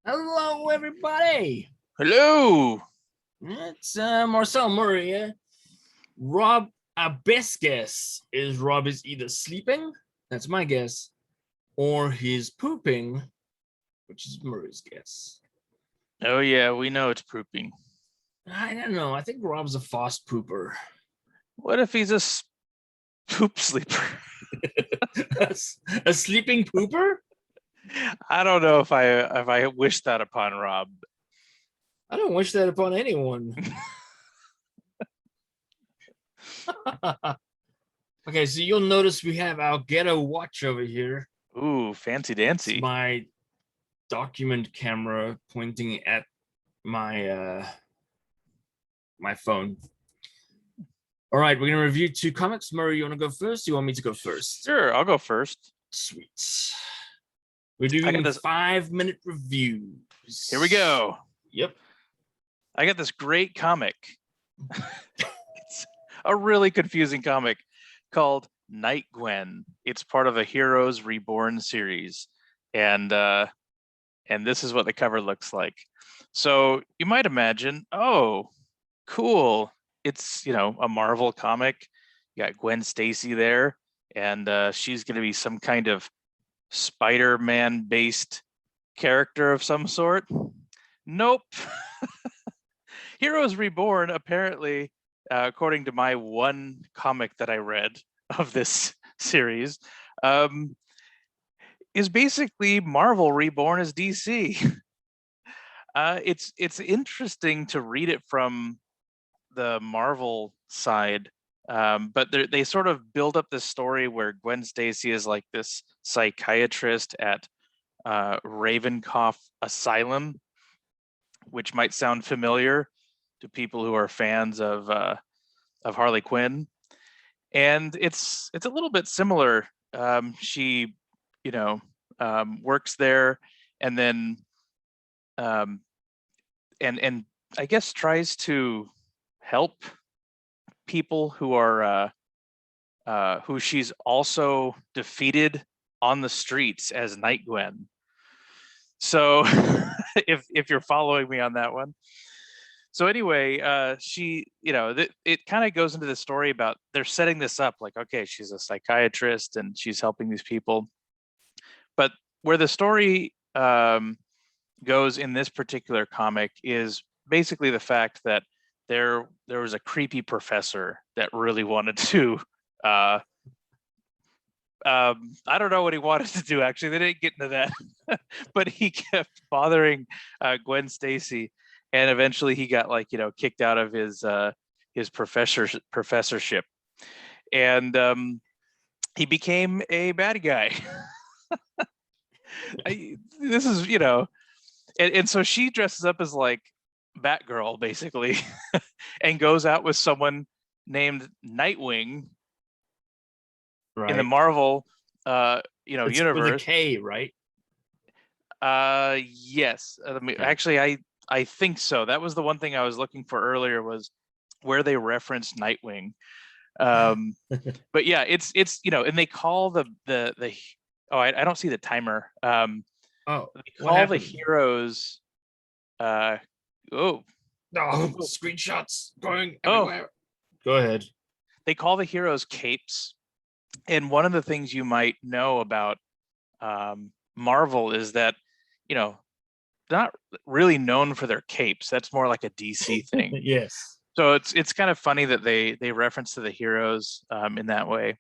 Hello, everybody. Hello. It's Marcel Murray here. Rob, our best guess is Rob is either sleeping, that's my guess, or he's pooping, which is Murray's guess. Oh yeah, we know it's pooping. I don't know. I think Rob's a fast pooper. What if he's a poop sleeper? A sleeping pooper? I don't know if I wish that upon Rob. I don't wish that upon anyone. Okay, so you'll notice we have our ghetto watch over here. Ooh, fancy It's dancy. my document camera pointing at my my phone. All right, we're gonna review two comics. Murray, you want to go first? You want me to go first? Sure, I'll go first. Sweet. We're I got doing this. 5-minute reviews. Here we go. Yep. I got this great comic. It's a really confusing comic called Night-Gwen. It's part of a Heroes Reborn series, and this is what the cover looks like. So you might imagine, oh, cool. It's a Marvel comic. You got Gwen Stacy there, and she's going to be some kind of Spider-Man based character of some sort. Nope. Heroes Reborn, apparently, according to my one comic that I read of this series, is basically Marvel Reborn as DC. It's interesting to read it from the Marvel side, but they sort of build up this story where Gwen Stacy is like this psychiatrist at Ravencroft Asylum, which might sound familiar to people who are fans of Harley Quinn, and it's a little bit similar. She, works there, and then and I guess tries to help people who are who she's also defeated on the streets as Night-Gwen. So if you're following me on that one. So anyway, she, it kind of goes into the story about they're setting this up like, okay, she's a psychiatrist and she's helping these people. But where the story goes in this particular comic is basically the fact that there was a creepy professor that really wanted to I don't know what he wanted to do. Actually, they didn't get into that, but he kept bothering Gwen Stacy, and eventually he got kicked out of his professorship, and he became a bad guy. This is and so she dresses up as like Batgirl basically, and goes out with someone named Nightwing in the Right. Marvel It's with a universe. K, right? Yes. Okay. Actually, I think so. That was the one thing I was looking for earlier, was where they referenced Nightwing. But yeah, it's and they call the oh, I don't see the timer. Oh, They what call the happened? heroes uh oh Oh, screenshots going oh everywhere. Go ahead. they call the heroes capes. And one of the things you might know about Marvel is that, they're not really known for their capes. That's more like a DC thing. Yes. So it's kind of funny that they reference to the heroes in that way,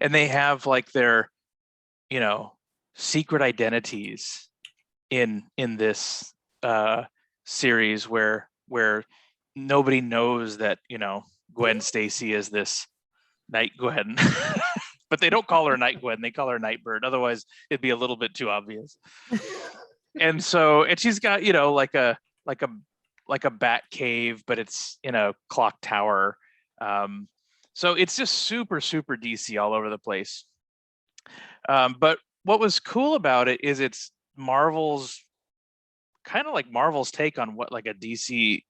and they have like their you know secret identities in this series where nobody knows that Gwen Stacy is this Night-Gwen. But they don't call her Night-Gwen, they call her Nightbird, otherwise it'd be a little bit too obvious. And she's got like a like a bat cave, but it's in a clock tower. So it's just super DC all over the place. But what was cool about it is it's Marvel's kind of like Marvel's take on what like a DC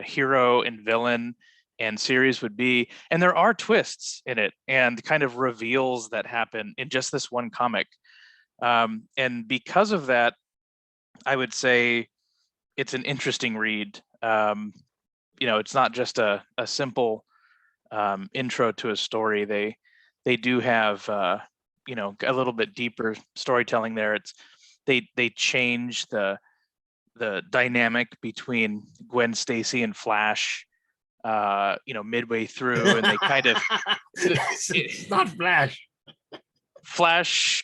hero and villain and series would be. And there are twists in it and kind of reveals that happen in just this one comic. And because of that, I would say it's an interesting read. It's not just a simple intro to a story. They do have a little bit deeper storytelling there. They change the dynamic between Gwen Stacy and Flash midway through, and they kind of it's not Flash. Flash,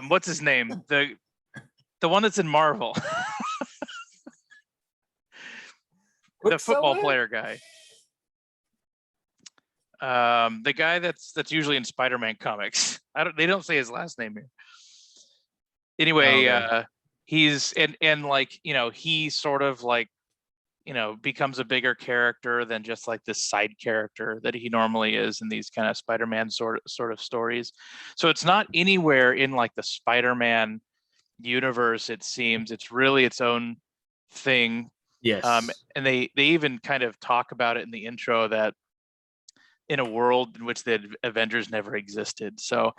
what's his name? The one that's in Marvel. The football player guy. The guy that's usually in Spider-Man comics. They don't say his last name here. Anyway, okay. he's and like, he sort of like, becomes a bigger character than just like this side character that he normally is in these kind of Spider-Man sort of stories. So it's not anywhere in like the Spider-Man universe, it seems. It's really its own thing. Yes. And they even kind of talk about it in the intro, that in a world in which the Avengers never existed. So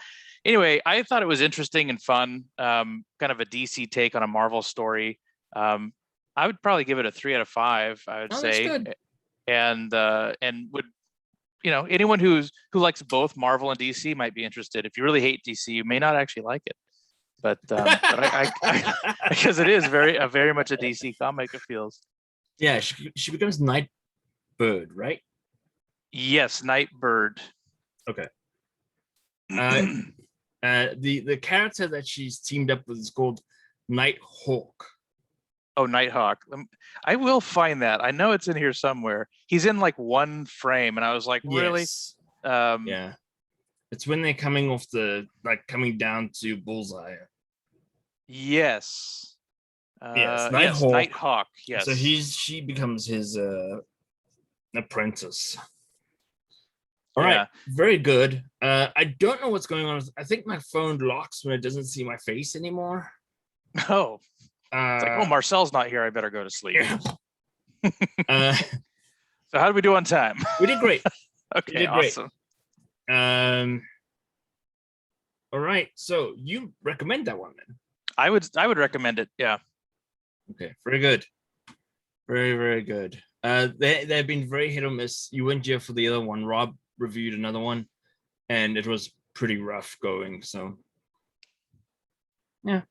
anyway, I thought it was interesting and fun, kind of a DC take on a Marvel story. I would probably give it a 3 out of 5, I would say. That's good. And would, anyone who likes both Marvel and DC might be interested. If you really hate DC, you may not actually like it. But I because it is very much a DC comic, it feels. Yeah, she becomes Night-Bird, right? Yes, Night-Bird. Okay. The character that she's teamed up with is called Nighthawk. Oh, Nighthawk. I will find that. I know it's in here somewhere. He's in like one frame, and I was like, really? Yes. Yeah. It's when they're coming down to Bullseye. Yes. Yes, Nighthawk. Yes, Nighthawk. Yes. So she becomes his apprentice. All right, very good. I don't know what's going on. I think my phone locks when it doesn't see my face anymore. Oh. It's like, Marcel's not here. I better go to sleep. Yeah. So how did we do on time? We did great. Okay, awesome. All right. So you recommend that one then? I would recommend it. Yeah. Okay. Very good. Very, very good. They've been very hit or miss. You went here for the other one. Rob reviewed another one, and it was pretty rough going. So yeah.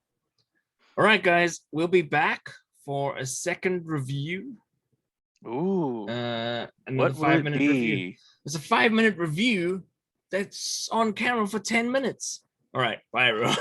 All right, guys, we'll be back for a second review. Ooh. Another 5-minute review. It's a 5-minute review that's on camera for 10 minutes. All right, bye, everyone.